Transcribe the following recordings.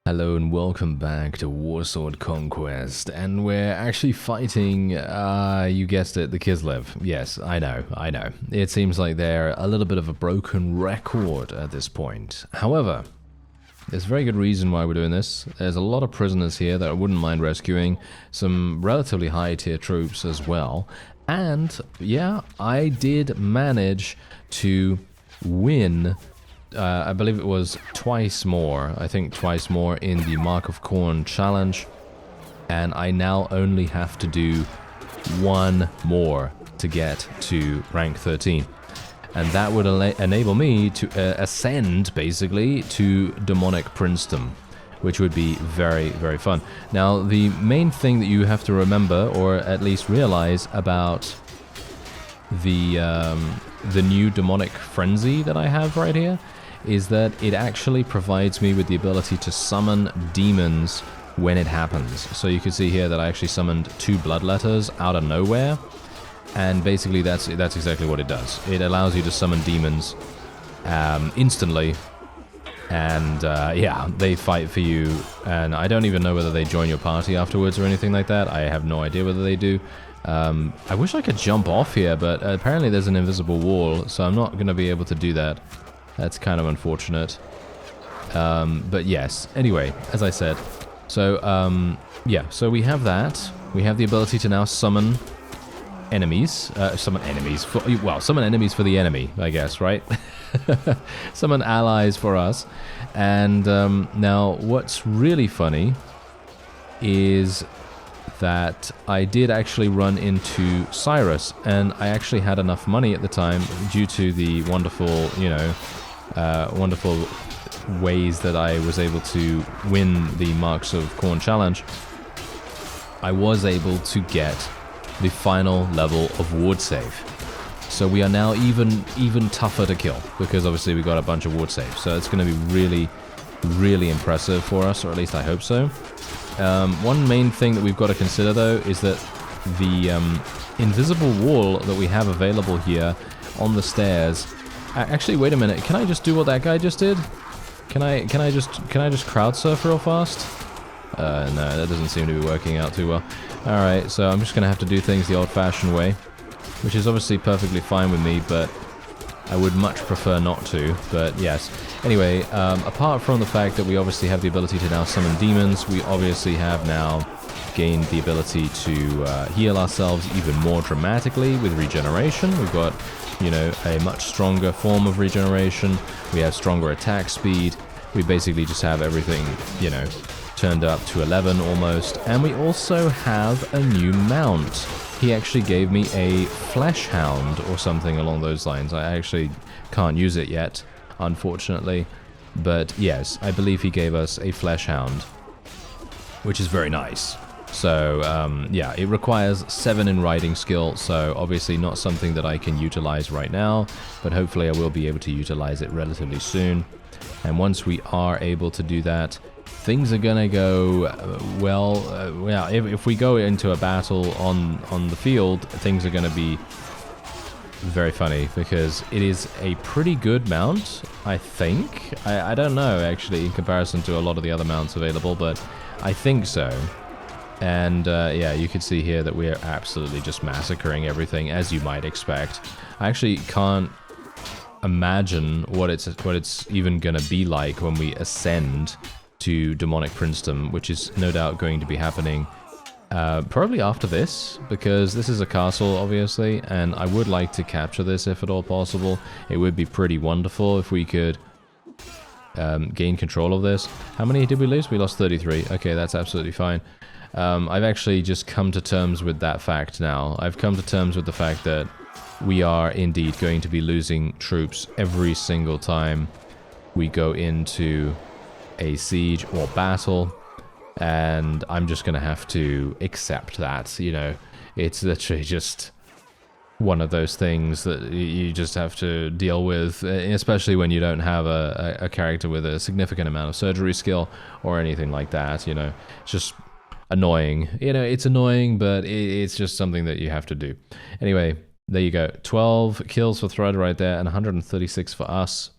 Hello and welcome back to Warsword Conquest, and we're actually fighting, you guessed it, the Kislev. Yes, I know. It seems like they're a little bit of a broken record at this point. However, there's a very good reason why we're doing this. There's a lot of prisoners here that I wouldn't mind rescuing, some relatively high tier troops as well, and yeah, I did manage to win I believe it was twice more. I think twice more in the Mark of Khorne challenge. And I now only have to do one more to get to rank 13. And that would enable me to ascend, basically, to Demonic Princedom, which would be very, very fun. Now, the main thing that you have to remember, or at least realize about the new Demonic Frenzy that I have right here, is that it actually provides me with the ability to summon demons when it happens. So you can see here that I actually summoned 2 Bloodletters out of nowhere, and basically that's exactly what it does. It allows you to summon demons instantly, and yeah, they fight for you, and I don't even know whether they join your party afterwards or anything like that. I have no idea whether they do. I wish I could jump off here, but apparently there's an invisible wall, so I'm not going to be able to do that. That's kind of unfortunate. But yes, anyway, as I said. So, yeah, so we have that. We have the ability to now summon enemies. Summon enemies for the enemy, I guess, right? Summon allies for us. And now what's really funny is that I did actually run into Cyrus, and I actually had enough money at the time due to the wonderful, you know, wonderful ways that I was able to win the Marks of Khorne challenge. I was able to get the final level of ward save. So we are now even tougher to kill, because obviously we got a bunch of ward saves. So it's going to be really, really impressive for us, or at least I hope so. One main thing that we've got to consider, though, is that the invisible wall that we have available here on the stairs. Actually, wait a minute. Can I just do what that guy just did? Can I just crowd surf real fast? No, that doesn't seem to be working out too well. All right, so I'm just gonna have to do things the old-fashioned way, which is obviously perfectly fine with me, but I would much prefer not to. But yes. Anyway, apart from the fact that we obviously have the ability to now summon demons, we obviously have now gained the ability to heal ourselves even more dramatically with regeneration. We've got, you know, a much stronger form of regeneration. We have stronger attack speed. We basically just have everything, you know, turned up to 11 almost. And we also have a new mount. He actually gave me a Flesh Hound or something along those lines. I actually can't use it yet, unfortunately. But yes, I believe he gave us a Flesh Hound, which is very nice. So, yeah, it requires 7 in riding skill, so obviously not something that I can utilize right now, but hopefully I will be able to utilize it relatively soon. And once we are able to do that, things are gonna go, yeah, if we go into a battle on the field, things are gonna be very funny, because it is a pretty good mount, I think. I don't know, actually, in comparison to a lot of the other mounts available, but I think so. And yeah, you can see here that we're absolutely just massacring everything, as you might expect. I actually can't imagine what it's even gonna be like when we ascend to Demonic Princedom, which is no doubt going to be happening probably after this, because this is a castle, obviously, and I would like to capture this if at all possible. It would be pretty wonderful if we could gain control of this. How many did we lose? We lost 33. Okay, that's absolutely fine. I've actually just come to terms with that fact now. I've come to terms with the fact that we are indeed going to be losing troops every single time we go into a siege or battle, and I'm just going to have to accept that, you know. It's literally just one of those things that you just have to deal with, especially when you don't have a character with a significant amount of surgery skill or anything like that, you know. It's just annoying. You know, it's annoying, but it's just something that you have to do. Anyway, there you go. 12 kills for Thread right there, and 136 for us.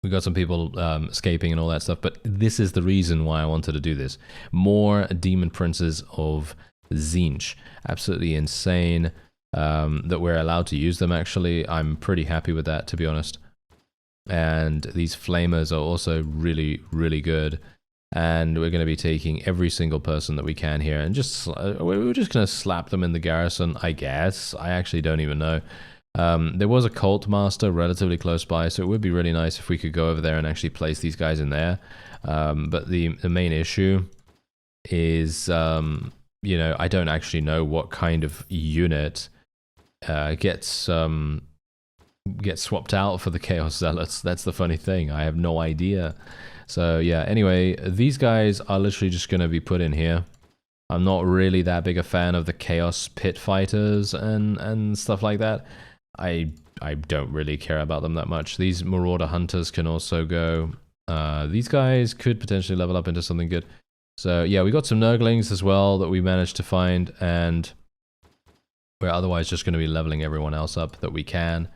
We got some people escaping and all that stuff, but this is the reason why I wanted to do this. More Demon Princes of Tzeentch. Absolutely insane that we're allowed to use them, actually. I'm pretty happy with that, to be honest. And these Flamers are also really, really good. And we're going to be taking every single person that we can here, and we're just going to slap them in the garrison, I guess. I actually don't even know. There was a Cult Master relatively close by, so it would be really nice if we could go over there and actually place these guys in there. But the main issue is, you know, I don't actually know what kind of unit gets swapped out for the Chaos Zealots. That's the funny thing. I have no idea. So yeah, anyway, these guys are literally just going to be put in here. I'm not really that big a fan of the Chaos Pit Fighters and stuff like that. I don't really care about them that much. These Marauder Hunters can also go. These guys could potentially level up into something good. So yeah, we got some Nurglings as well that we managed to find, and we're otherwise just going to be leveling everyone else up that we can.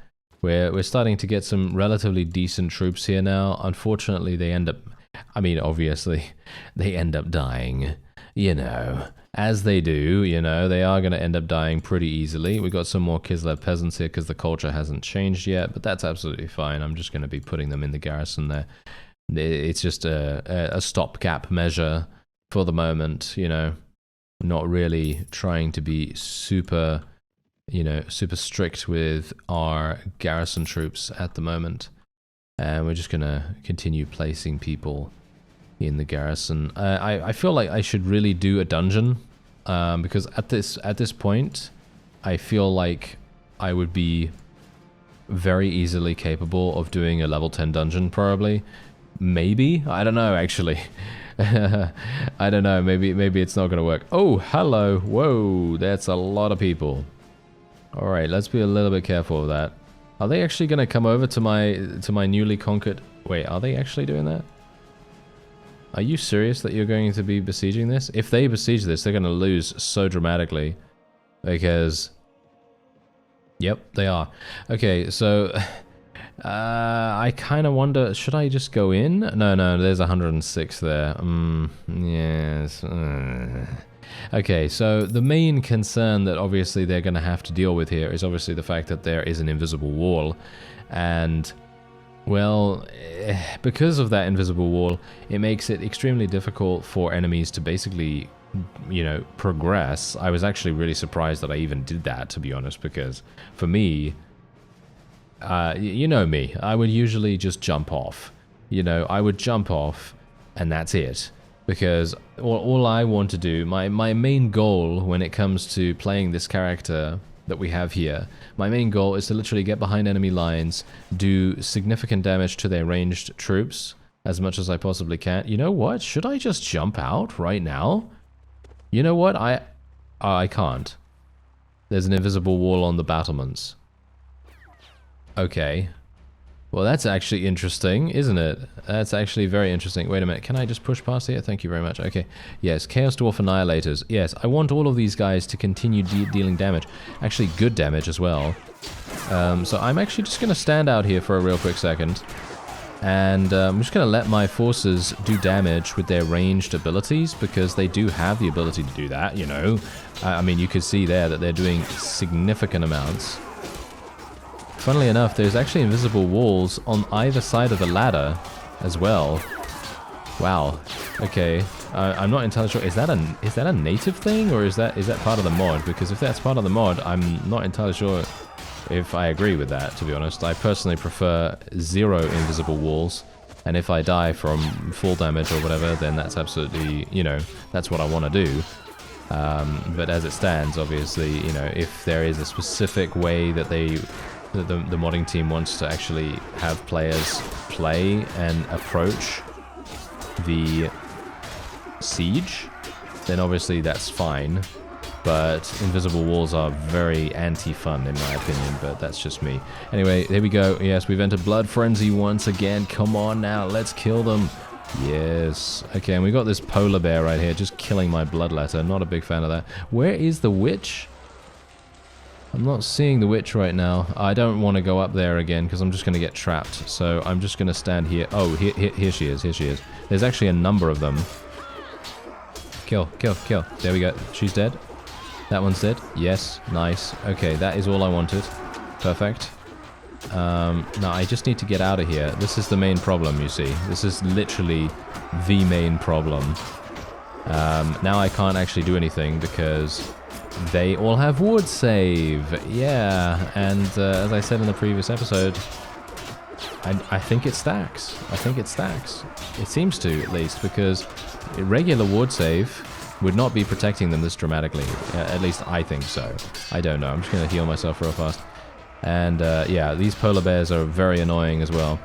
We're starting to get some relatively decent troops here now. Unfortunately, they end up... I mean, obviously, they end up dying. You know, as they do, you know, they are going to end up dying pretty easily. We got some more Kislev peasants here because the culture hasn't changed yet, but that's absolutely fine. I'm just going to be putting them in the garrison there. It's just a stopgap measure for the moment, you know. Not really trying to be super... you know, super strict with our garrison troops at the moment. And we're just gonna continue placing people in the garrison. I feel like I should really do a dungeon, because at this point, I feel like I would be very easily capable of doing a level 10 dungeon, probably. Maybe? I don't know, actually. I don't know, maybe it's not gonna work. Oh, hello! Whoa, that's a lot of people. Alright, let's be a little bit careful of that. Are they actually going to come over to my newly conquered... Wait, are they actually doing that? Are you serious that you're going to be besieging this? If they besiege this, they're going to lose so dramatically. Because... Yep, they are. Okay, so... I kind of wonder, should I just go in? No, there's 106 there. Yes. Okay, so the main concern that obviously they're going to have to deal with here is obviously the fact that there is an invisible wall. And, well, because of that invisible wall, it makes it extremely difficult for enemies to basically, you know, progress. I was actually really surprised that I even did that, to be honest, because for me, you know me, I would usually just jump off. You know, I would jump off and that's it. Because all I want to do, my main goal when it comes to playing this character that we have here, my main goal is to literally get behind enemy lines, do significant damage to their ranged troops as much as I possibly can. You know what? Should I just jump out right now? You know what? I can't. There's an invisible wall on the battlements. Okay. Well, that's actually interesting, isn't it? That's actually very interesting. Wait a minute, can I just push past here? Thank you very much. Okay. Yes, Chaos Dwarf Annihilators. Yes, I want all of these guys to continue dealing damage. Actually, good damage as well. So I'm actually just going to stand out here for a real quick second. And I'm just going to let my forces do damage with their ranged abilities, because they do have the ability to do that, you know. I mean, you could see there that they're doing significant amounts. Funnily enough, there's actually invisible walls on either side of the ladder as well. Wow. Okay. I'm not entirely sure. Is that a native thing, or is that part of the mod? Because if that's part of the mod, I'm not entirely sure if I agree with that, to be honest. I personally prefer 0 invisible walls, and if I die from full damage or whatever, then that's absolutely, you know, that's what I want to do. But as it stands, obviously, you know, if there is a specific way that the modding team wants to actually have players play and approach the siege, then obviously that's fine. But invisible walls are very anti-fun in my opinion, but that's just me. Anyway, here we go. Yes, we've entered Blood Frenzy once again. Come on now, let's kill them. Yes. Okay, and we got this polar bear right here, just killing my bloodletter. Not a big fan of that. Where is the witch? I'm not seeing the witch right now. I don't want to go up there again because I'm just going to get trapped. So I'm just going to stand here. Oh, here she is. Here she is. There's actually a number of them. Kill, kill, kill. There we go. She's dead. That one's dead. Yes. Nice. Okay, that is all I wanted. Perfect. Now I just need to get out of here. This is the main problem, you see. This is literally the main problem. Now I can't actually do anything because they all have ward save. Yeah, and as I said in the previous episode, I think it stacks. I think it stacks. It seems to, at least, because a regular ward save would not be protecting them this dramatically. At least I think so. I don't know. I'm just going to heal myself real fast. And yeah, these polar bears are very annoying as well.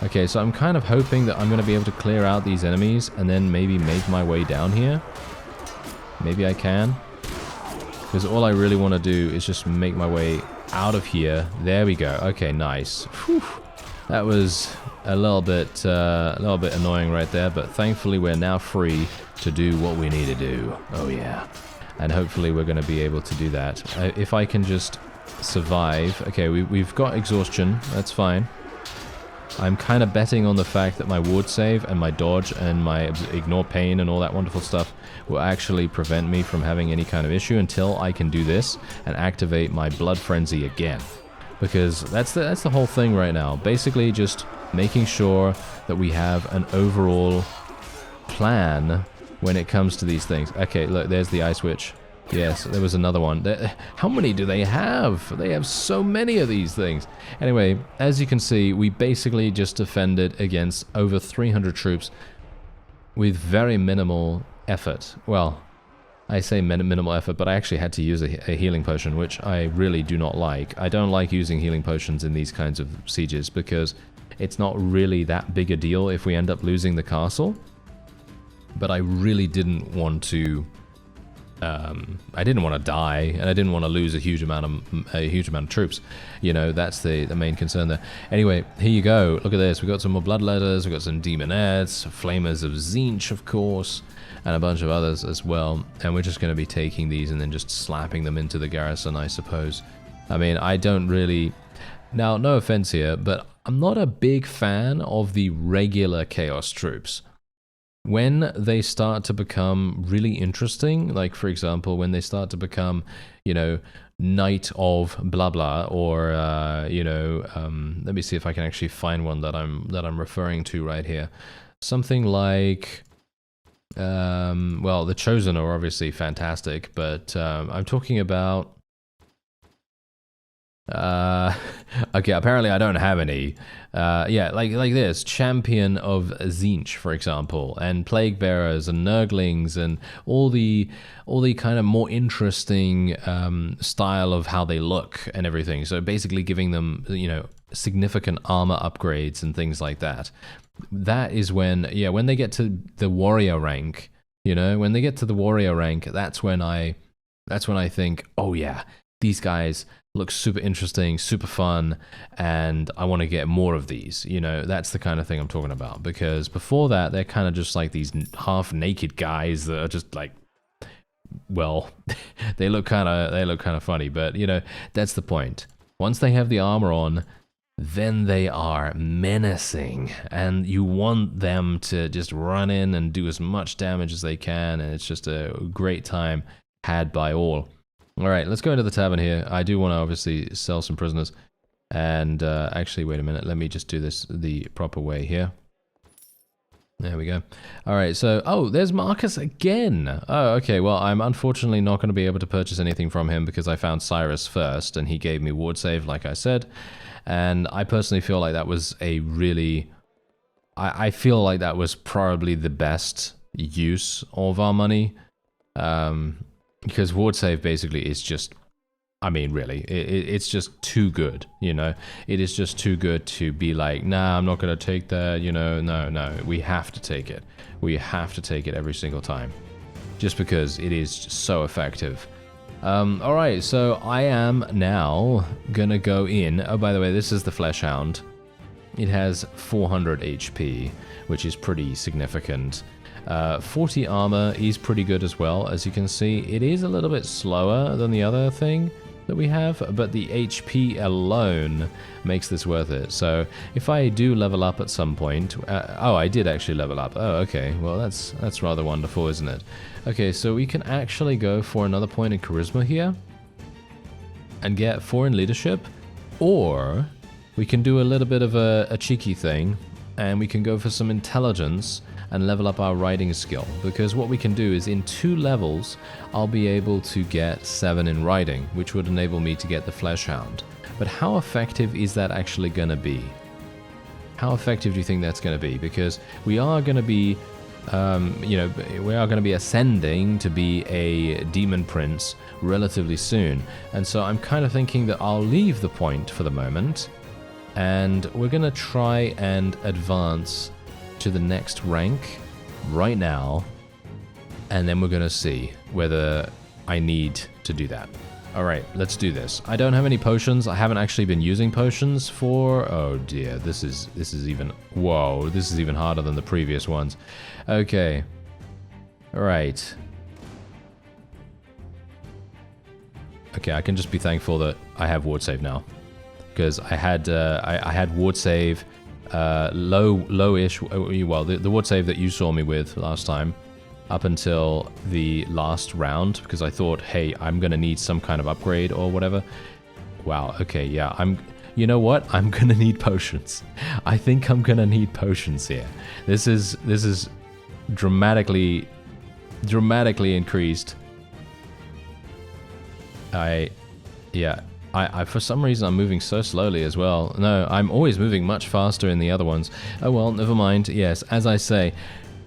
Okay, so I'm kind of hoping that I'm going to be able to clear out these enemies and then maybe make my way down here. Maybe I can. Because all I really want to do is just make my way out of here. There we go. Okay, nice. Whew. That was a little bit annoying right there, but thankfully we're now free to do what we need to do. Oh yeah. And hopefully we're going to be able to do that. If I can just survive. Okay, we've got exhaustion. That's fine. I'm kind of betting on the fact that my ward save and my dodge and my ignore pain and all that wonderful stuff will actually prevent me from having any kind of issue until I can do this and activate my blood frenzy again. Because that's the whole thing right now. Basically just making sure that we have an overall plan when it comes to these things. Okay, look, there's the Ice Witch. Yes, there was another one. How many do they have? They have so many of these things. Anyway, as you can see, we basically just defended against over 300 troops with very minimal effort. Well, I say minimal effort, but I actually had to use a healing potion, which I really do not like. I don't like using healing potions in these kinds of sieges because it's not really that big a deal if we end up losing the castle. But I really didn't want to... I didn't want to die, and I didn't want to lose a huge amount of troops. You know, that's the main concern there. Anyway, here you go. Look at this. We got some more bloodletters. We got some demonettes, flamers of Tzeentch, of course, and a bunch of others as well. And we're just going to be taking these and then just slapping them into the garrison, I suppose. I mean, I don't really. Now, no offense here, but I'm not a big fan of the regular chaos troops. When they start to become really interesting, like for example, when they start to become, you know, Knight of blah blah, or you know, let me see if I can actually find one that I'm referring to right here. Something like, well, the Chosen are obviously fantastic, but I'm talking about. Okay, apparently I don't have any. Yeah, like this, Champion of Tzeentch, for example, and Plague Bearers and Nurglings and all the kind of more interesting style of how they look and everything. So basically giving them, you know, significant armor upgrades and things like that. That is when, yeah, when they get to the warrior rank, you know, when they get to the warrior rank, that's when I think, oh yeah, these guys look super interesting, super fun, and I want to get more of these. You know, that's the kind of thing I'm talking about. Because before that, they're kind of just like these half-naked guys that are just like, well, they look kind of funny. But you know, that's the point. Once they have the armor on, then they are menacing, and you want them to just run in and do as much damage as they can, and it's just a great time had by all. Alright, let's go into the tavern here. I do want to obviously sell some prisoners. And actually, wait a minute. Let me just do this the proper way here. There we go. Alright, so... Oh, there's Marcus again! Oh, okay. Well, I'm unfortunately not going to be able to purchase anything from him because I found Cyrus first, and he gave me ward save, like I said. And I personally feel like that was a really... I feel like that was probably the best use of our money. Because ward save basically is just, I mean, really, it's just too good, you know? It is just too good to be like, nah, I'm not going to take that, you know? No, we have to take it. We have to take it every single time. Just because it is just so effective. Alright, so I am now going to go in. Oh, by the way, this is the Flesh Hound. It has 400 HP, which is pretty significant. 40 armor is pretty good as well, as you can see. It is a little bit slower than the other thing, that we have, but the HP alone makes this worth it. So if I do level up at some point, oh, I did actually level up. Oh, okay. Well, that's rather wonderful, isn't it? Okay, so we can actually go for another point in charisma here and get 4 in leadership, or we can do a little bit of a cheeky thing and we can go for some intelligence and level up our riding skill, because what we can do is in 2 levels I'll be able to get 7 in riding, which would enable me to get the Flesh Hound. But how effective is that actually going to be? How effective do you think that's going to be? Because we are going to be, you know, we are going to be ascending to be a demon prince relatively soon, and so I'm kind of thinking that I'll leave the point for the moment, and we're going to try and advance to the next rank right now, and then we're gonna see whether I need to do that. Alright, let's do this. I don't have any potions. I haven't actually been using potions for... oh dear, this is even... whoa, this is even harder than the previous ones. Okay. Alright. Okay, I can just be thankful that I have ward save now, because I had ward save low-ish, well, the ward save that you saw me with last time, up until the last round, because I thought, hey, I'm gonna need some kind of upgrade or whatever. Wow, okay, yeah, you know what? I'm gonna need potions. I think I'm gonna need potions here. This is dramatically increased. I for some reason I'm moving so slowly as well. No, I'm always moving much faster in the other ones. Oh well, never mind. Yes, as I say,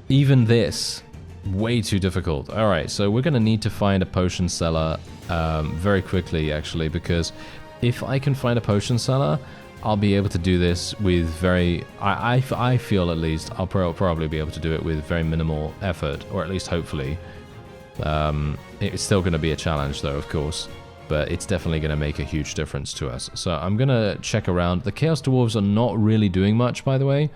even this, way too difficult. Alright, so we're going to need to find a potion seller very quickly, actually, because if I can find a potion seller, I'll be able to do this with very... I feel at least I'll probably be able to do it with very minimal effort, or at least hopefully. It's still going to be a challenge though, of course, but it's definitely going to make a huge difference to us. So I'm going to check around. The Chaos Dwarves are not really doing much, by the way.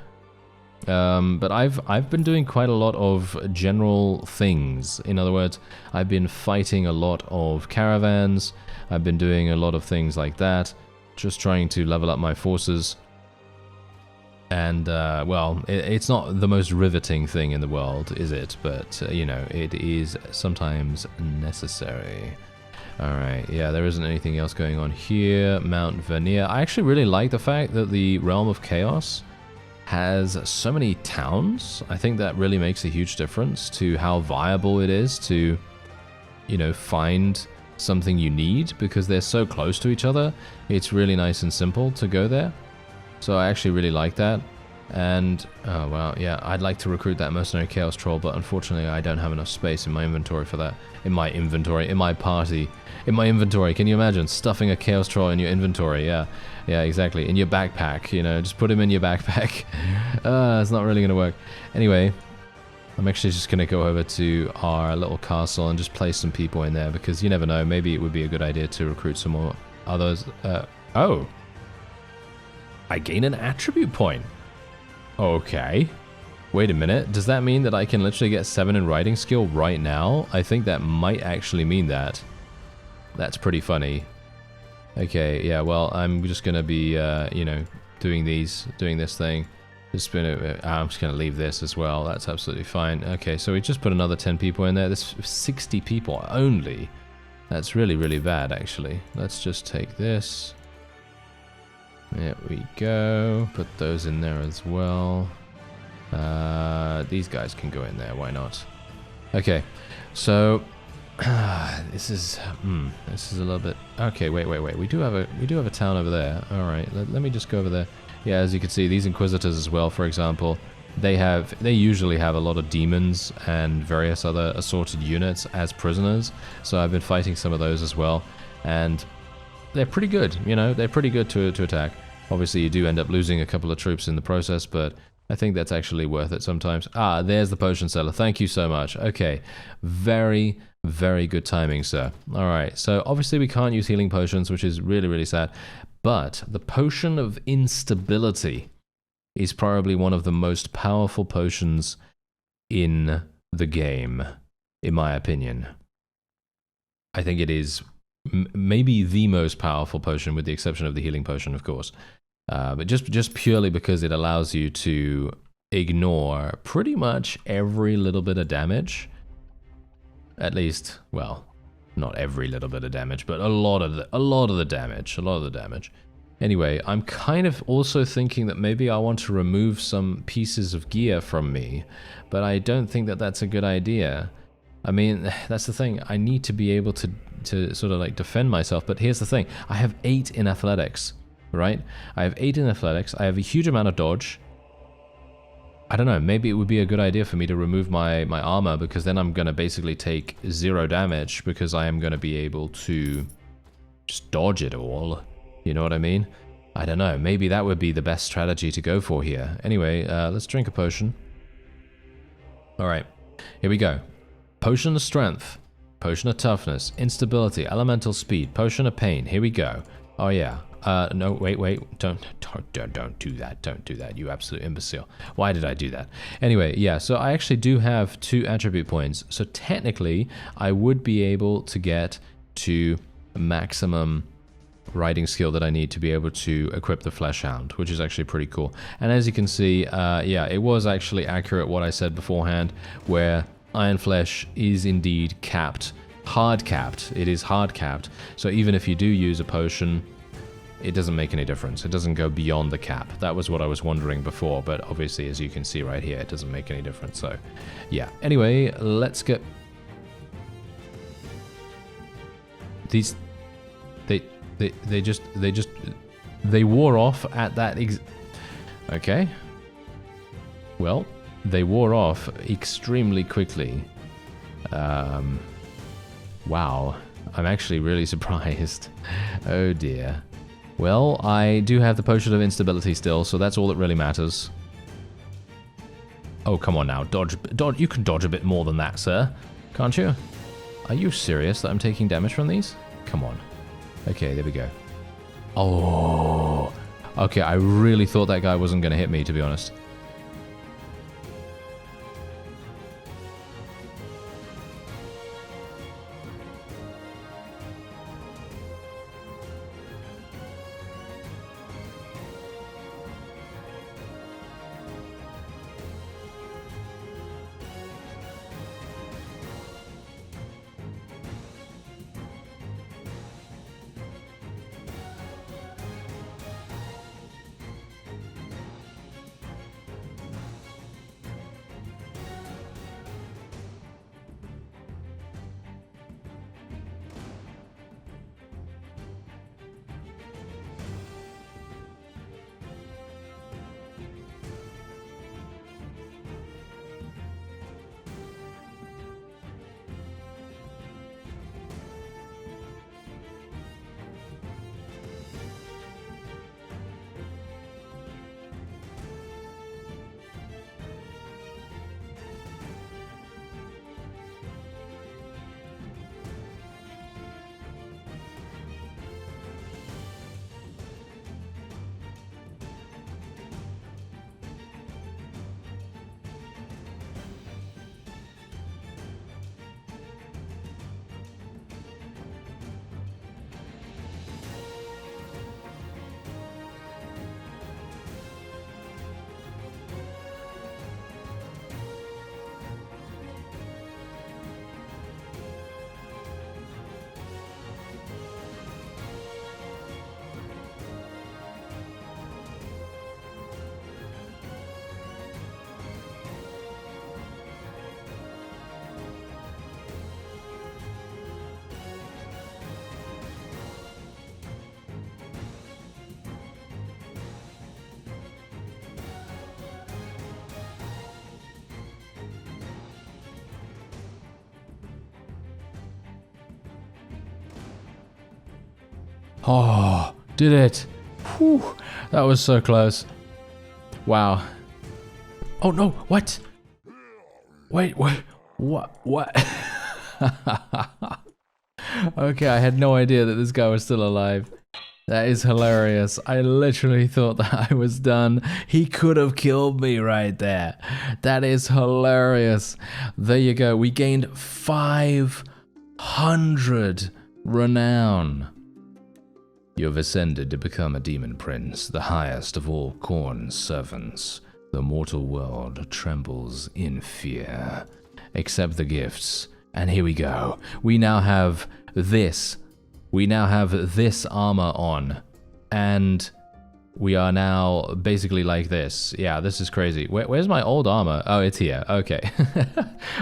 But I've been doing quite a lot of general things. In other words, I've been fighting a lot of caravans. I've been doing a lot of things like that, just trying to level up my forces. And, well, it's not the most riveting thing in the world, is it? But, you know, it is sometimes necessary. Alright, yeah, there isn't anything else going on here. Mount Vernier. I actually really like the fact that the Realm of Chaos has so many towns. I think that really makes a huge difference to how viable it is to, you know, find something you need, because they're so close to each other. It's really nice and simple to go there. So I actually really like that. And, oh well, yeah, I'd like to recruit that Mercenary Chaos Troll, but unfortunately I don't have enough space in my inventory for that. In my party. In my inventory. Can you imagine stuffing a Chaos Troll in your inventory? Yeah, exactly. In your backpack, you know, just put him in your backpack. It's not really going to work. Anyway, I'm actually just going to go over to our little castle and just place some people in there, because you never know, maybe it would be a good idea to recruit some more others. Oh. I gain an attribute point. Okay. Wait a minute. Does that mean that I can literally get 7 in riding skill right now? I think that might actually mean that. That's pretty funny. Okay, yeah, well, I'm just going to be, you know, doing this thing. I'm just going to leave this as well. That's absolutely fine. Okay, so we just put another 10 people in there. There's 60 people only. That's really, really bad, actually. Let's just take this. There we go. Put those in there as well. These guys can go in there. Why not? Okay, so this is a little bit. Okay, wait. We do have a town over there. All right, let me just go over there. Yeah, as you can see, these Inquisitors as well, for example, they usually have a lot of demons and various other assorted units as prisoners. So I've been fighting some of those as well, and they're pretty good, you know, they're pretty good to attack. Obviously, you do end up losing a couple of troops in the process, but I think that's actually worth it sometimes. Ah, there's the potion seller. Thank you so much. Okay, very, very good timing, sir. All right, so obviously we can't use healing potions, which is really, really sad, but the potion of instability is probably one of the most powerful potions in the game, in my opinion. I think it is maybe the most powerful potion, with the exception of the healing potion, of course. But just purely because it allows you to ignore pretty much every little bit of damage. At least, well, not every little bit of damage, but a lot of the damage. Anyway, I'm kind of also thinking that maybe I want to remove some pieces of gear from me, but I don't think that that's a good idea. I mean, that's the thing. I need to be able to sort of like defend myself, but here's the thing. I have 8 in athletics, right? I have 8 in athletics. I have a huge amount of dodge. I don't know, maybe it would be a good idea for me to remove my armor, because then I'm going to basically take 0 damage, because I am going to be able to just dodge it all. You know what I mean? I don't know, maybe that would be the best strategy to go for here. Anyway, let's drink a potion. Alright, here we go. Potion of Strength, Potion of Toughness, Instability, Elemental Speed, Potion of Pain. Here we go. Oh yeah. No, wait, don't do that, you absolute imbecile. Why did I do that? Anyway, yeah, so I actually do have 2 attribute points, so technically I would be able to get to maximum riding skill that I need to be able to equip the Fleshhound, which is actually pretty cool. And as you can see, yeah, it was actually accurate what I said beforehand, where Iron Flesh is indeed capped, hard capped. It is hard capped, so even if you do use a potion, it doesn't make any difference. It doesn't go beyond the cap. That was what I was wondering before, but obviously, as you can see right here, it doesn't make any difference. So, yeah. Anyway, let's get these. They wore off at that. Okay. Well, they wore off extremely quickly. Wow. I'm actually really surprised. Oh dear. Well, I do have the Potion of Instability still, so that's all that really matters. Oh, come on now. Dodge. You can dodge a bit more than that, sir. Can't you? Are you serious that I'm taking damage from these? Come on. Okay, there we go. Oh. Okay, I really thought that guy wasn't going to hit me, to be honest. Oh, did it. Whew, that was so close. Wow. Oh no, what? Wait, what? What? Okay, I had no idea that this guy was still alive. That is hilarious. I literally thought that I was done. He could have killed me right there. That is hilarious. There you go. We gained 500 Renown. You have ascended to become a demon prince, the highest of all Khorne's servants. The mortal world trembles in fear. Accept the gifts, and here we go. We now have this. We now have this armor on, and we are now basically like this. Yeah, this is crazy. Where's my old armor? Oh, it's here. Okay.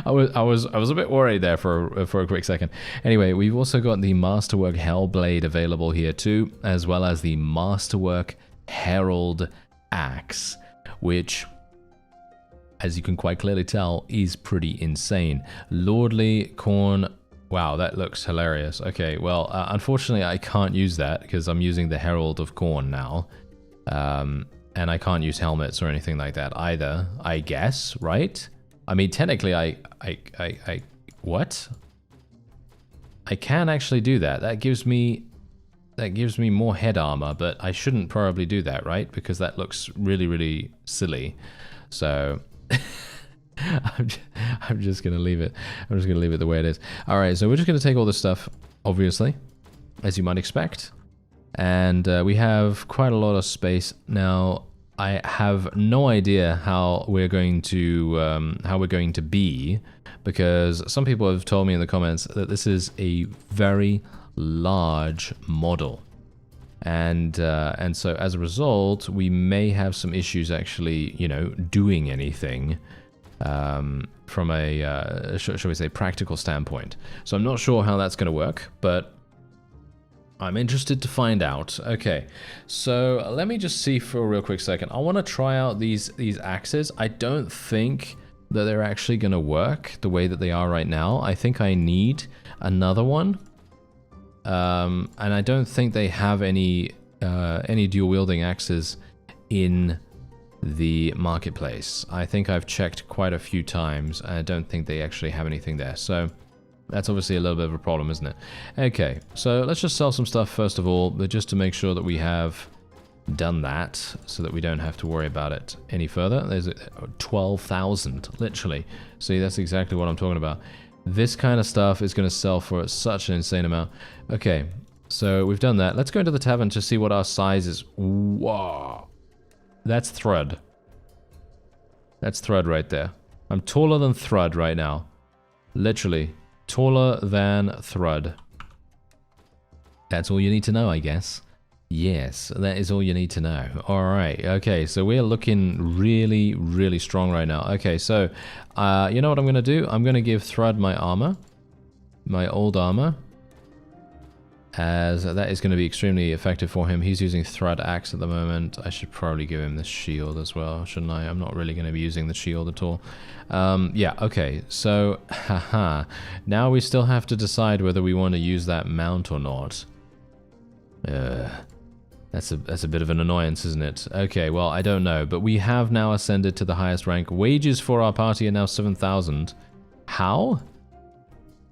I was a bit worried there for a quick second. Anyway, we've also got the Masterwork Hellblade available here too, as well as the Masterwork Herald Axe, which, as you can quite clearly tell, is pretty insane. Lordly Khorne. Wow, that looks hilarious. Okay, well, unfortunately, I can't use that because I'm using the Herald of Khorne now. And I can't use helmets or anything like that either, I guess, right? I mean, technically, what? I can actually do that. That gives me more head armor, but I shouldn't probably do that, right? Because that looks really, really silly. So I'm just gonna leave it. I'm just gonna leave it the way it is. All right, so we're just gonna take all this stuff, obviously, as you might expect. And we have quite a lot of space now. I have no idea how we're going to be, because some people have told me in the comments that this is a very large model, and so as a result, we may have some issues actually, you know, doing anything from a shall we say practical standpoint. So I'm not sure how that's going to work, but I'm interested to find out. Okay, so let me just see for a real quick second. I want to try out these axes. I don't think that they're actually going to work the way that they are right now. I think I need another one, and I don't think they have any dual wielding axes in the marketplace. I think I've checked quite a few times, and I don't think they actually have anything there. So that's obviously a little bit of a problem, isn't it? Okay, so let's just sell some stuff first of all, but just to make sure that we have done that, so that we don't have to worry about it any further. There's 12,000, literally. See, that's exactly what I'm talking about. This kind of stuff is going to sell for such an insane amount. Okay, so we've done that. Let's go into the tavern to see what our size is. Whoa. That's Thrud. That's Thrud right there. I'm taller than Thrud right now. Literally. Taller than Thrud. That's all you need to know, I guess. Yes, that is all you need to know. Alright, okay, so we're looking really, really strong right now. Okay, so, you know what I'm going to do? I'm going to give Thrud my armor. My old armor. As that is going to be extremely effective for him. He's using Thrud Axe at the moment. I should probably give him the shield as well, shouldn't I? I'm not really going to be using the shield at all. Yeah, okay, so, haha. Now we still have to decide whether we want to use that mount or not. That's a bit of an annoyance, isn't it? Okay, well, I don't know, but we have now ascended to the highest rank. Wages for our party are now 7,000. How?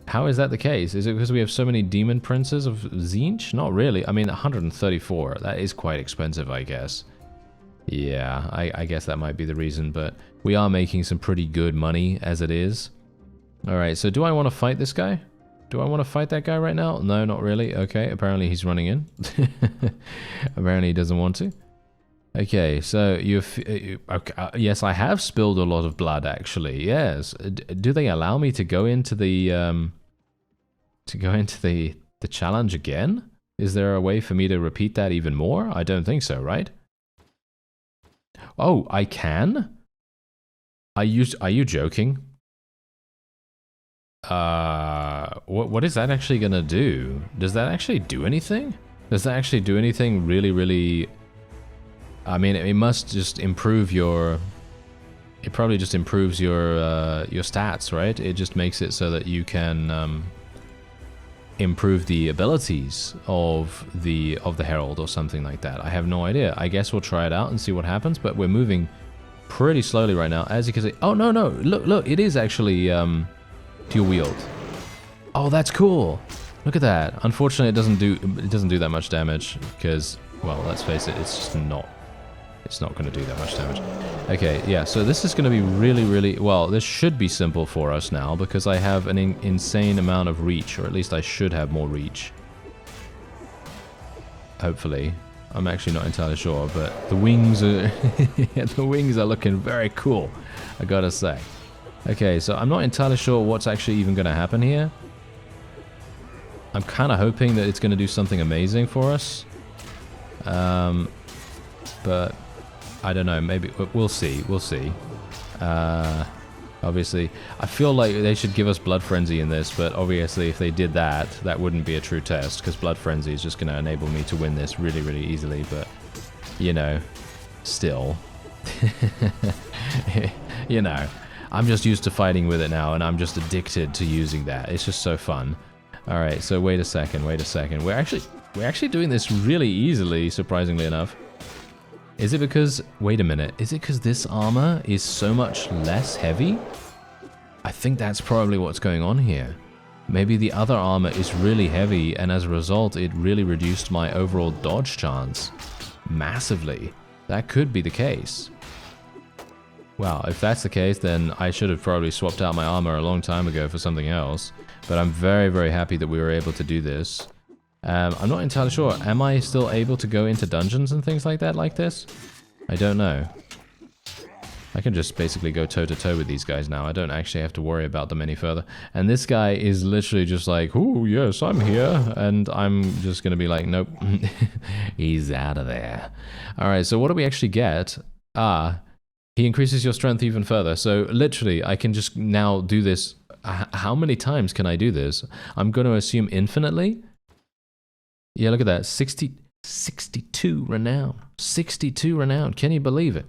How is that the case? Is it because we have so many demon princes of Tzeentch? Not really. I mean, 134. That is quite expensive, I guess. Yeah, I guess that might be the reason, but we are making some pretty good money as it is. Alright, so do I want to fight this guy? Do I want to fight that guy right now? No, not really. Okay, apparently he's running in. Apparently he doesn't want to. Okay, so yes, I have spilled a lot of blood, actually. Yes. Do they allow me to go into the challenge again? Is there a way for me to repeat that even more? I don't think so, right? Oh, I can? Are you joking? What is that actually gonna do? Does that actually do anything? Does that actually do anything really, really... I mean, it must just improve your... It probably just improves your stats, right? It just makes it so that you can improve the abilities of the Herald or something like that. I have no idea. I guess we'll try it out and see what happens, but we're moving pretty slowly right now. As you can see... Oh, no, no. Look, it is actually dual wield. Oh, that's cool. Look at that. Unfortunately, it doesn't do that much damage because, well, let's face it, it's just not... It's not going to do that much damage. Okay, yeah, so this is going to be really, really... Well, this should be simple for us now because I have an insane amount of reach, or at least I should have more reach. hopefully. I'm actually not entirely sure, but the wings are the wings are looking very cool, I gotta say. Okay, so I'm not entirely sure what's actually even gonna happen here. I'm kind of hoping that it's gonna do something amazing for us. But I don't know, maybe we'll see. Obviously, I feel like they should give us Blood Frenzy in this, but obviously if they did that, that wouldn't be a true test, because Blood Frenzy is just going to enable me to win this really, really easily, but, you know, still. You know, I'm just used to fighting with it now, and I'm just addicted to using that. It's just so fun. Alright, so wait a second. We're actually doing this really easily, surprisingly enough. Is it because... Wait a minute. Is it because this armor is so much less heavy? I think that's probably what's going on here. Maybe the other armor is really heavy, and as a result, it really reduced my overall dodge chance. Massively. That could be the case. Wow, if that's the case, then I should have probably swapped out my armor a long time ago for something else. But I'm very, very happy that we were able to do this. I'm not entirely sure. Am I still able to go into dungeons and things like that like this? I don't know. I can just basically go toe-to-toe with these guys now. I don't actually have to worry about them any further. And this guy is literally just like, "Ooh, yes, I'm here." And I'm just going to be like, nope. He's out of there. Alright, so what do we actually get? He increases your strength even further. So literally, I can just now do this. How many times can I do this? I'm going to assume infinitely. Yeah, look at that. 62 renown. 62 renown. Can you believe it?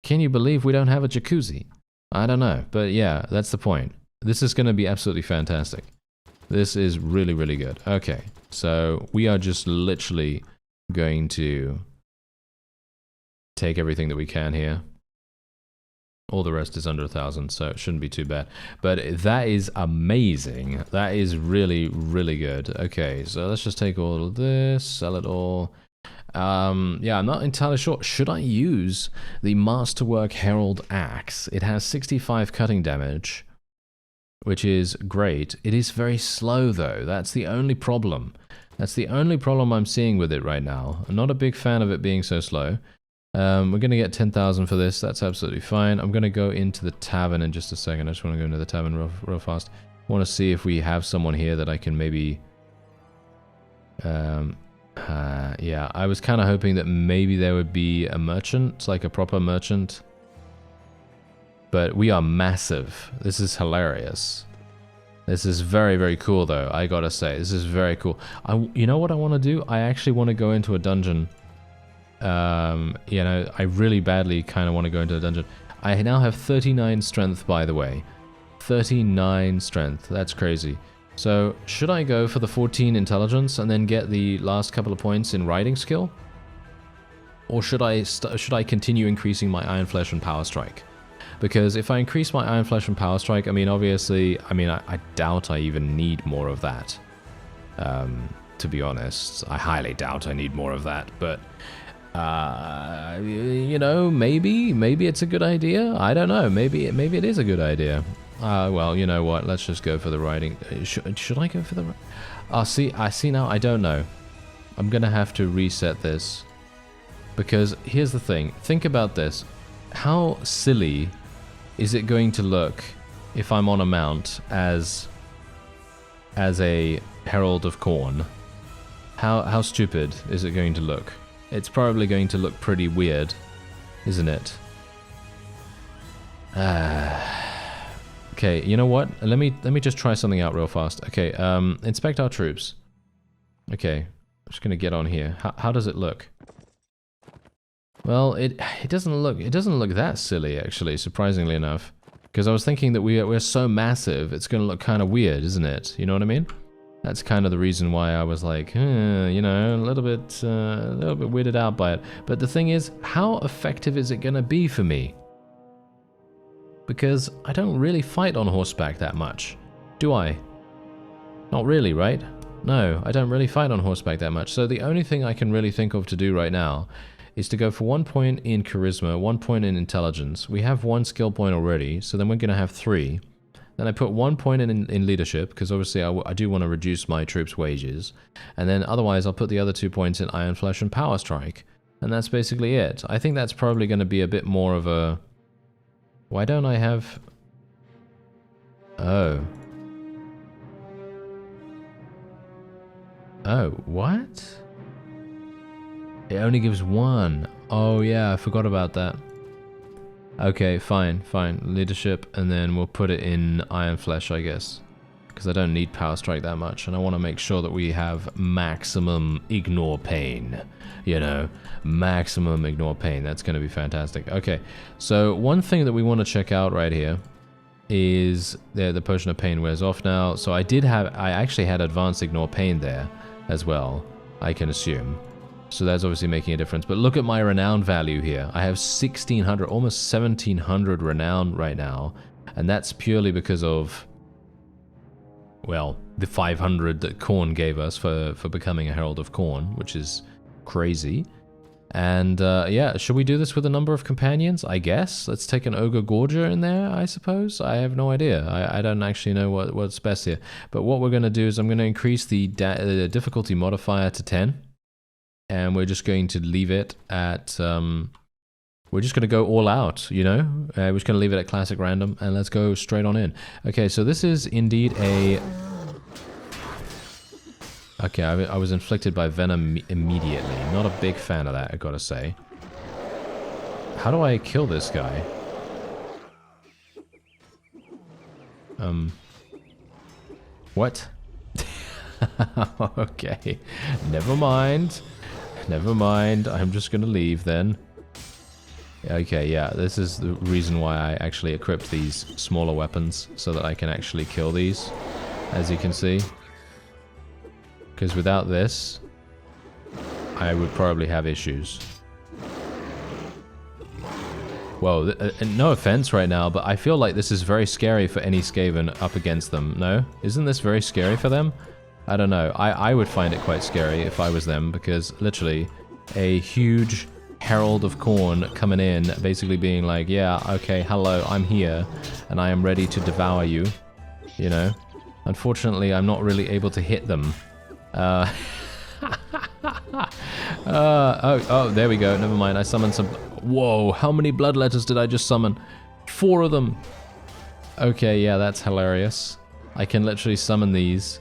Can you believe we don't have a jacuzzi? I don't know. But yeah, that's the point. This is going to be absolutely fantastic. This is really, really good. Okay, so we are just literally going to take everything that we can here. All the rest is under 1,000, so it shouldn't be too bad. But that is amazing. That is really, really good. Okay, so let's just take all of this, sell it all. Yeah, I'm not entirely sure. Should I use the Masterwork Herald Axe? It has 65 cutting damage, which is great. It is very slow, though. That's the only problem. That's the only problem I'm seeing with it right now. I'm not a big fan of it being so slow. We're going to get 10,000 for this. That's absolutely fine. I'm going to go into the tavern in just a second. I just want to go into the tavern real fast. I want to see if we have someone here that I can maybe... yeah, I was kind of hoping that maybe there would be a merchant, like a proper merchant. But we are massive. This is hilarious. This is very, very cool, though, I gotta say. This is very cool. You know what I want to do? I actually want to go into a dungeon... you know, I really badly kind of want to go into a dungeon. I now have 39 strength, by the way. 39 strength. That's crazy. So, should I go for the 14 intelligence and then get the last couple of points in riding skill? Or should I continue increasing my Iron Flesh and Power Strike? Because if I increase my Iron Flesh and Power Strike, I mean, obviously, I doubt I even need more of that. To be honest, I highly doubt I need more of that, but... you know, maybe it's a good idea. I don't know. Maybe it is a good idea. Well, you know what? Let's just go for the riding. Should I go for the? I see now. I don't know. I'm gonna have to reset this because here's the thing. Think about this. How silly is it going to look if I'm on a mount as a Herald of Khorne? How stupid is it going to look? It's probably going to look pretty weird, isn't it? Okay, you know what? Let me just try something out real fast. Okay, inspect our troops. Okay, I'm just gonna get on here. How does it look? Well, it doesn't look that silly, actually, surprisingly enough. Because I was thinking that we're so massive, it's gonna look kind of weird, isn't it? You know what I mean? That's kind of the reason why I was like, you know, a little bit weirded out by it. But the thing is, how effective is it gonna be for me? Because I don't really fight on horseback that much, do I? Not really, right? No, I don't really fight on horseback that much. So the only thing I can really think of to do right now is to go for 1 point in charisma, 1 point in intelligence. We have 1 skill point already, so then we're gonna have 3. Then I put 1 point in leadership, because obviously I do want to reduce my troops' wages. And then otherwise I'll put the other 2 points in Iron Flesh and Power Strike. And that's basically it. I think that's probably going to be a bit more of a... Why don't I have... Oh. Oh, what? It only gives 1. Oh yeah, I forgot about that. Okay, fine. Leadership, and then we'll put it in Iron Flesh, I guess. Because I don't need Power Strike that much, and I want to make sure that we have maximum ignore pain. You know, maximum ignore pain. That's going to be fantastic. Okay, so one thing that we want to check out right here is the Potion of Pain wears off now. So I actually had advanced ignore pain there as well, I can assume. So that's obviously making a difference. But look at my renown value here. I have 1600, almost 1700 renown right now. And that's purely because of, well, the 500 that Khorne gave us for becoming a Herald of Khorne, which is crazy. And yeah, should we do this with a number of companions? I guess. Let's take an Ogre Gorger in there, I suppose. I have no idea. I don't actually know what's best here. But what we're going to do is I'm going to increase the difficulty modifier to 10. And we're just going to leave it at... we're just going to go all out, you know? We're just going to leave it at classic random, and let's go straight on in. Okay, so this is indeed a... Okay, I was inflicted by venom immediately. Not a big fan of that, I gotta say. How do I kill this guy? What? Okay, never mind. Never mind, I'm just gonna leave then. Okay, yeah, this is the reason why I actually equipped these smaller weapons, so that I can actually kill these, as you can see. Because without this, I would probably have issues. Whoa, no offense right now, but I feel like this is very scary for any Skaven up against them, no? Isn't this very scary for them? I don't know. I would find it quite scary if I was them, because literally a huge Herald of Khorne coming in, basically being like, yeah, okay, hello, I'm here, and I am ready to devour you, you know? Unfortunately, I'm not really able to hit them. Oh, there we go, never mind, I summoned some... Whoa, how many bloodletters did I just summon? 4 of them! Okay, yeah, that's hilarious. I can literally summon these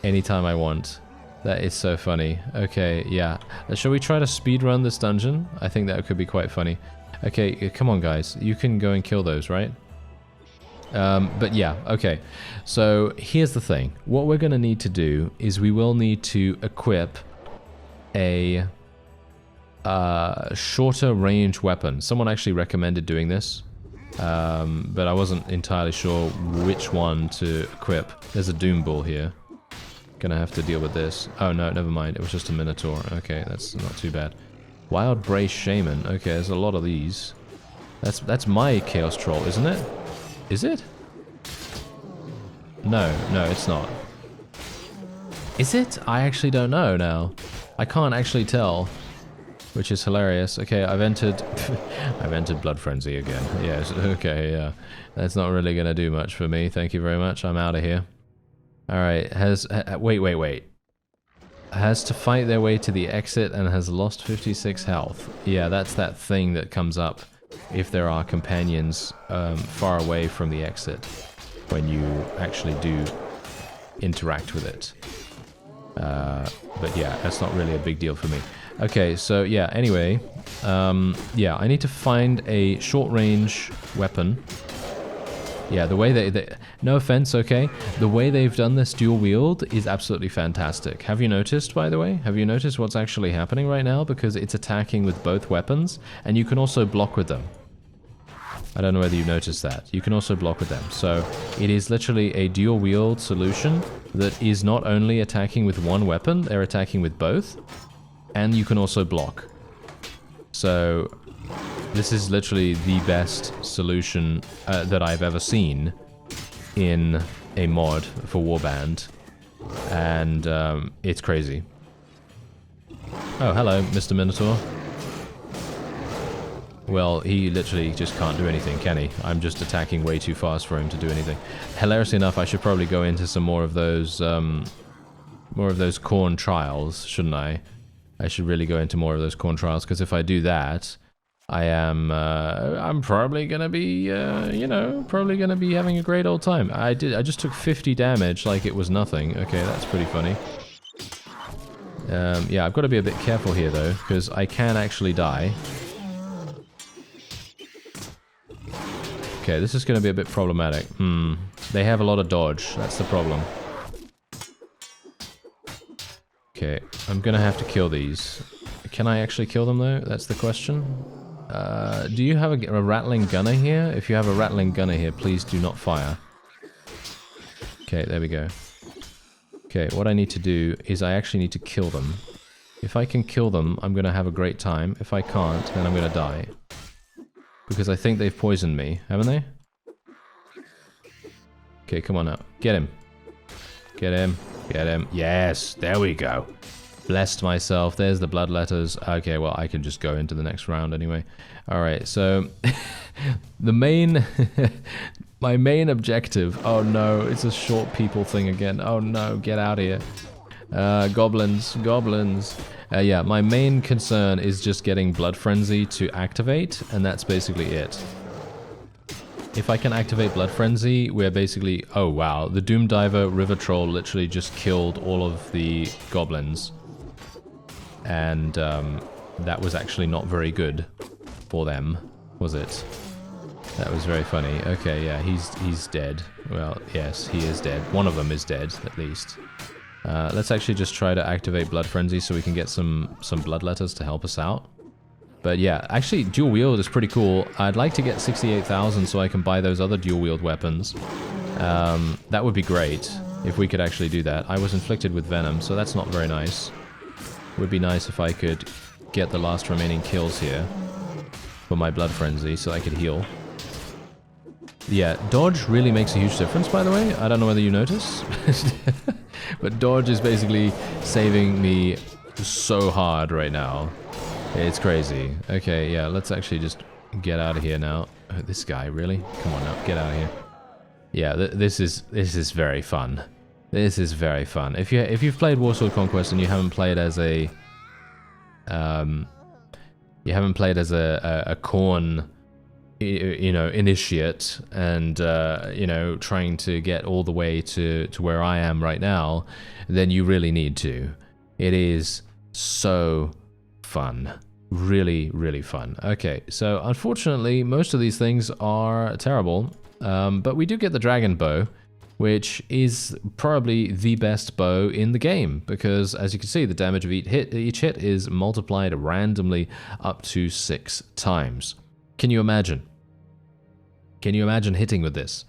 anytime I want. That is so funny. Okay, yeah. Shall we try to speedrun this dungeon? I think that could be quite funny. Okay, come on guys. You can go and kill those, right? But yeah, okay. So here's the thing. What we're going to need to do is we will need to equip a shorter range weapon. Someone actually recommended doing this. But I wasn't entirely sure which one to equip. There's a Doom Bull here. Gonna have to deal with this. Oh no, never mind. It was just a Minotaur. Okay, that's not too bad. Wild Brace Shaman. Okay, there's a lot of these. That's my Chaos Troll, isn't it? Is it? No, it's not. Is it? I actually don't know now. I can't actually tell. Which is hilarious. Okay, I've entered... I've entered Blood Frenzy again. Yes, okay, yeah. That's not really gonna do much for me. Thank you very much. I'm out of here. Alright, wait. Has to fight their way to the exit and has lost 56 health. Yeah, that's that thing that comes up if there are companions far away from the exit when you actually do interact with it. But yeah, that's not really a big deal for me. Okay, so yeah, anyway, yeah, I need to find a short-range weapon. Yeah, the way they... No offense, okay? The way they've done this dual wield is absolutely fantastic. Have you noticed, by the way? Have you noticed what's actually happening right now? Because it's attacking with both weapons, and you can also block with them. I don't know whether you noticed that. You can also block with them. So it is literally a dual wield solution that is not only attacking with one weapon, they're attacking with both, and you can also block. So... this is literally the best solution that I've ever seen in a mod for Warband, and it's crazy. Oh, hello, Mr. Minotaur. Well, he literally just can't do anything, can he? I'm just attacking way too fast for him to do anything. Hilariously enough, I should probably go into some more of those corn trials, shouldn't I? I should really go into more of those corn trials, because if I do that, I'm probably gonna be, you know, probably gonna be having a great old time. I just took 50 damage like it was nothing. Okay, that's pretty funny. Yeah, I've got to be a bit careful here though, because I can actually die. Okay, this is going to be a bit problematic. They have a lot of dodge. That's the problem. Okay, I'm going to have to kill these. Can I actually kill them though? That's the question. Do you have a rattling gunner here? If you have a rattling gunner here, please do not fire. Okay, there we go. Okay, what I need to do is I actually need to kill them. If I can kill them, I'm going to have a great time. If I can't, then I'm going to die. Because I think they've poisoned me, haven't they? Okay, come on now. Get him. Get him. Get him. Yes, there we go. Blessed myself. There's the blood letters. Okay, well, I can just go into the next round anyway. Alright, so... the main... my main objective... Oh no, it's a short people thing again. Oh no, get out of here. Goblins. Goblins. Yeah, my main concern is just getting Blood Frenzy to activate, and that's basically it. If I can activate Blood Frenzy, we're basically... Oh wow, the Doom Diver River Troll literally just killed all of the goblins. And that was actually not very good for them, was it? That was very funny. Okay, yeah, he's dead. Well, yes, he is dead. One of them is dead, at least. Let's actually just try to activate Blood Frenzy so we can get some blood letters to help us out. But yeah, actually, dual wield is pretty cool. I'd like to get 68,000 so I can buy those other dual wield weapons. That would be great if we could actually do that. I was inflicted with venom, so that's not very nice. It would be nice if I could get the last remaining kills here for my Blood Frenzy so I could heal. Yeah, dodge really makes a huge difference, by the way. I don't know whether you notice. But dodge is basically saving me so hard right now. It's crazy. Okay, yeah, let's actually just get out of here now. Oh, this guy, really? Come on now, get out of here. Yeah, this is very fun. This is very fun. If you've played Warsword Conquest and you haven't played as a corn, you know, initiate, and you know, trying to get all the way to where I am right now, then you really need to. It is so fun. Really, really fun. Okay, so unfortunately, most of these things are terrible, but we do get the dragon bow, which is probably the best bow in the game, because as you can see, the damage of each hit is multiplied randomly up to 6 times. Can you imagine? Can you imagine hitting with this?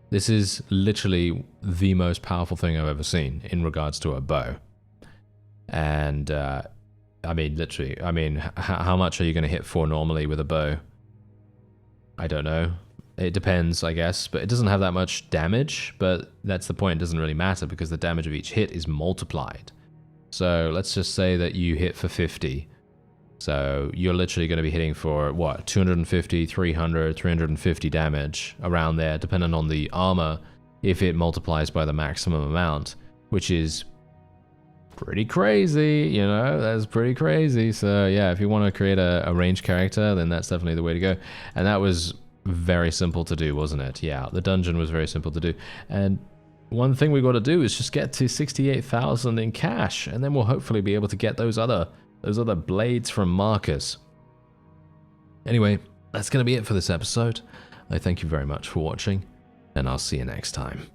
This is literally the most powerful thing I've ever seen in regards to a bow. And, I mean, literally, I mean, how much are you going to hit for normally with a bow? I don't know. It depends, I guess, but it doesn't have that much damage, but that's the point. It doesn't really matter because the damage of each hit is multiplied. So let's just say that you hit for 50. So you're literally going to be hitting for, what, 250, 300, 350 damage, around there, depending on the armor, if it multiplies by the maximum amount, which is pretty crazy, you know, that's pretty crazy. So yeah, if you want to create a ranged character, then that's definitely the way to go. And that was very simple to do, wasn't it? Yeah, the dungeon was very simple to do. And one thing we got to do is just get to 68,000 in cash, and then we'll hopefully be able to get those other blades from Marcus. Anyway, that's going to be it for this episode. I thank you very much for watching, and I'll see you next time.